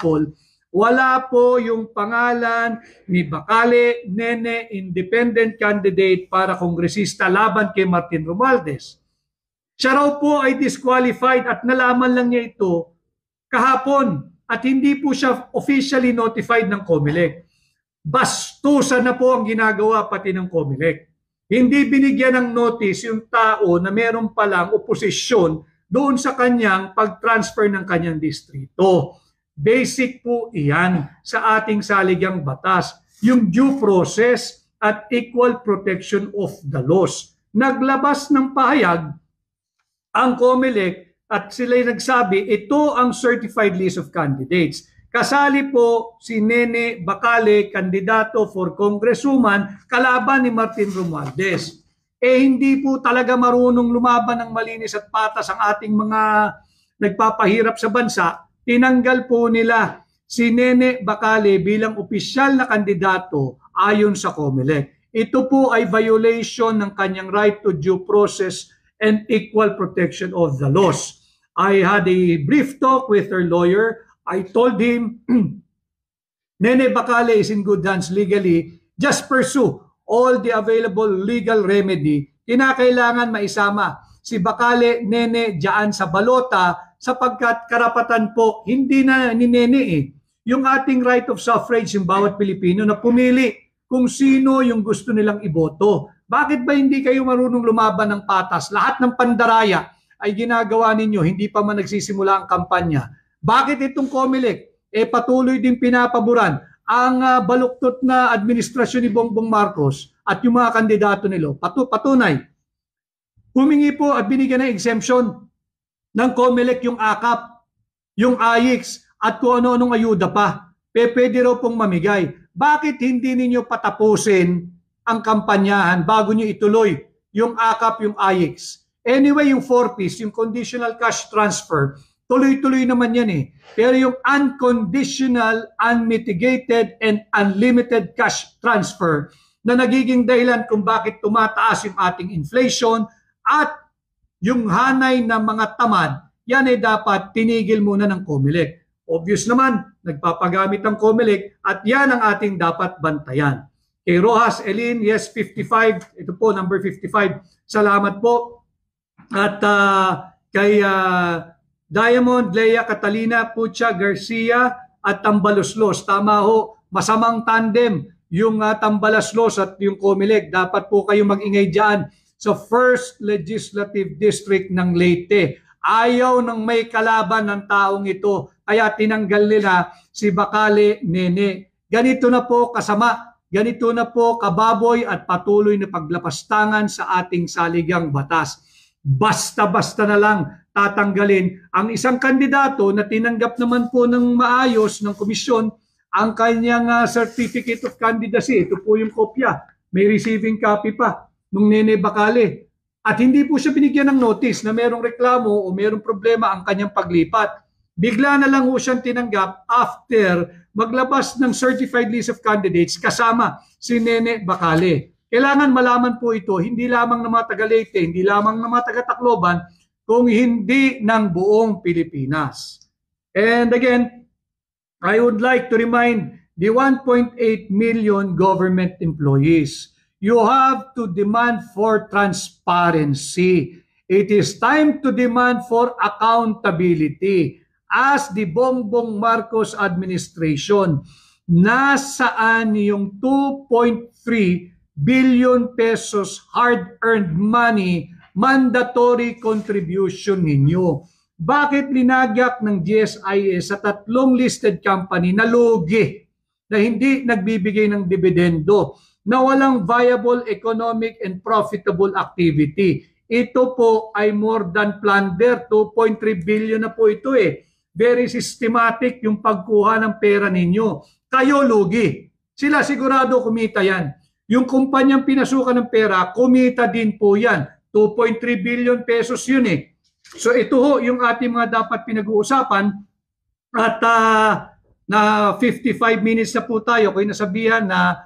sample, wala po yung pangalan ni Bacale Nene, independent candidate para kongresista laban kay Martin Romualdez. Siya raw po ay disqualified at nalaman lang niya ito kahapon at hindi po siya officially notified ng COMELEC. Bastusan na po ang ginagawa pati ng COMELEC. Hindi binigyan ng notice yung tao na meron palang oposisyon doon sa kanyang pag-transfer ng kanyang distrito. Basic po iyan sa ating saligang batas, yung due process at equal protection of the laws. Naglabas ng pahayag ang COMELEC at sila'y nagsabi, ito ang certified list of candidates. Kasali po si Nene Bacale, kandidato for congresswoman, kalaban ni Martin Romualdez. Hindi po talaga marunong lumaban ng malinis at patas ang ating mga nagpapahirap sa bansa. Tinanggal po nila si Nene Bacale bilang opisyal na kandidato ayon sa COMELEC. Ito po ay violation ng kanyang right to due process and equal protection of the laws. I had a brief talk with her lawyer. I told him, Nene Bacale is in good hands legally. Just pursue all the available legal remedy. Kinakailangan maisama si Bacale, Nene, dyan sa balota sapagkat karapatan po, hindi na ni Nene yung ating right of suffrage yung bawat Pilipino na pumili kung sino yung gusto nilang iboto. Bakit ba hindi kayo marunong lumaban ng patas? Lahat ng pandaraya ay ginagawa ninyo, hindi pa man nagsisimula ang kampanya. Bakit itong COMELEC patuloy din pinapaboran ang baluktot na administrasyon ni Bongbong Marcos at yung mga kandidato nila? Patunay. Humingi po at binigyan ng exemption ng COMELEC yung AKAP, yung AIX at kung ano-anong ayuda pa. Pwede raw pong mamigay. Bakit hindi ninyo patapusin ang kampanyahan bago nyo ituloy yung AKAP, yung AIX? Anyway, yung 4Ps, yung conditional cash transfer, tuloy-tuloy naman yan Pero yung unconditional, unmitigated, and unlimited cash transfer na nagiging dahilan kung bakit tumataas yung ating inflation at yung hanay ng mga tamad, yan ay dapat tinigil muna ng COMELEC. Obvious naman, nagpapagamit ang COMELEC at yan ang ating dapat bantayan. Kay Rojas Elin, yes, 55. Ito po, number 55. Salamat po. At kay Diamond, Lea Catalina, Pucha, Garcia at Tambaloslos. Tama ho, masamang tandem yung Tambaloslos at yung COMELEC. Dapat po kayo mag-ingay dyan sa First Legislative District ng Leyte. Ayaw ng may kalaban ng taong ito, kaya tinanggal nila si Bacale Nene. Ganito na po kasama, ganito na po kababoy at patuloy na paglapastangan sa ating saligang batas. Basta-basta na lang tatanggalin ang isang kandidato na tinanggap naman po ng maayos ng komisyon ang kanyang certificate of candidacy. Ito po yung kopya. May receiving copy pa nung Nene Bacale. At hindi po siya binigyan ng notice na merong reklamo o merong problema ang kanyang paglipat. Bigla na lang po siyang tinanggap after maglabas ng certified list of candidates kasama si Nene Bacale. Kailangan malaman po ito, hindi lamang ng mga taga-Leyte, hindi lamang ng mga taga-Tacloban, kung hindi ng buong Pilipinas. And again, I would like to remind the 1.8 million government employees, you have to demand for transparency. It is time to demand for accountability. As the Bongbong Marcos administration, nasaan yung 2.3 billion pesos hard-earned money mandatory contribution ninyo? Bakit linagyak ng GSIS sa 3 listed company na lugi, na hindi nagbibigay ng dividendo, na walang viable economic and profitable activity? Ito po ay more than plunder. 2.3 billion na po ito Very systematic yung pagkuha ng pera ninyo. Kayo lugi. Sila sigurado kumita yan. Yung kumpanyang pinasukan ng pera, kumita din po yan. 2.3 billion pesos yun So ito ho yung ating mga dapat pinag-uusapan. At na 55 minutes na po tayo. Kaya nasabihan na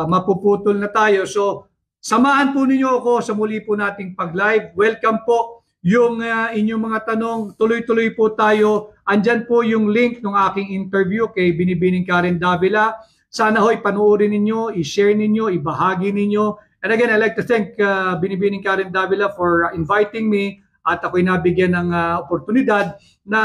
mapuputol na tayo. So samahan po ninyo ako sa muli po nating pag-live. Welcome po yung inyong mga tanong. Tuloy-tuloy po tayo. Andyan po yung link ng aking interview kay Binibining Karen Davila. Sana ho'y panoorin ninyo, i-share ninyo, ibahagi ninyo. And again, I'd like to thank Binibining Karen Davila for inviting me at ako'y nabigyan ng oportunidad na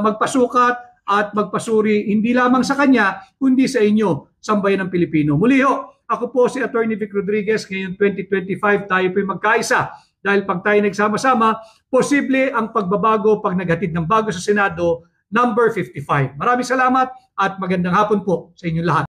magpasukat at magpasuri hindi lamang sa kanya, kundi sa inyo, sambayan ng Pilipino. Muli ho, ako po si Attorney Vic Rodriguez. Ngayon 2025, tayo po'y magkaisa. Dahil pag tayo nagsama-sama, posible ang pagbabago pag naghatid ng bago sa Senado, number 55. Maraming salamat at magandang hapon po sa inyong lahat.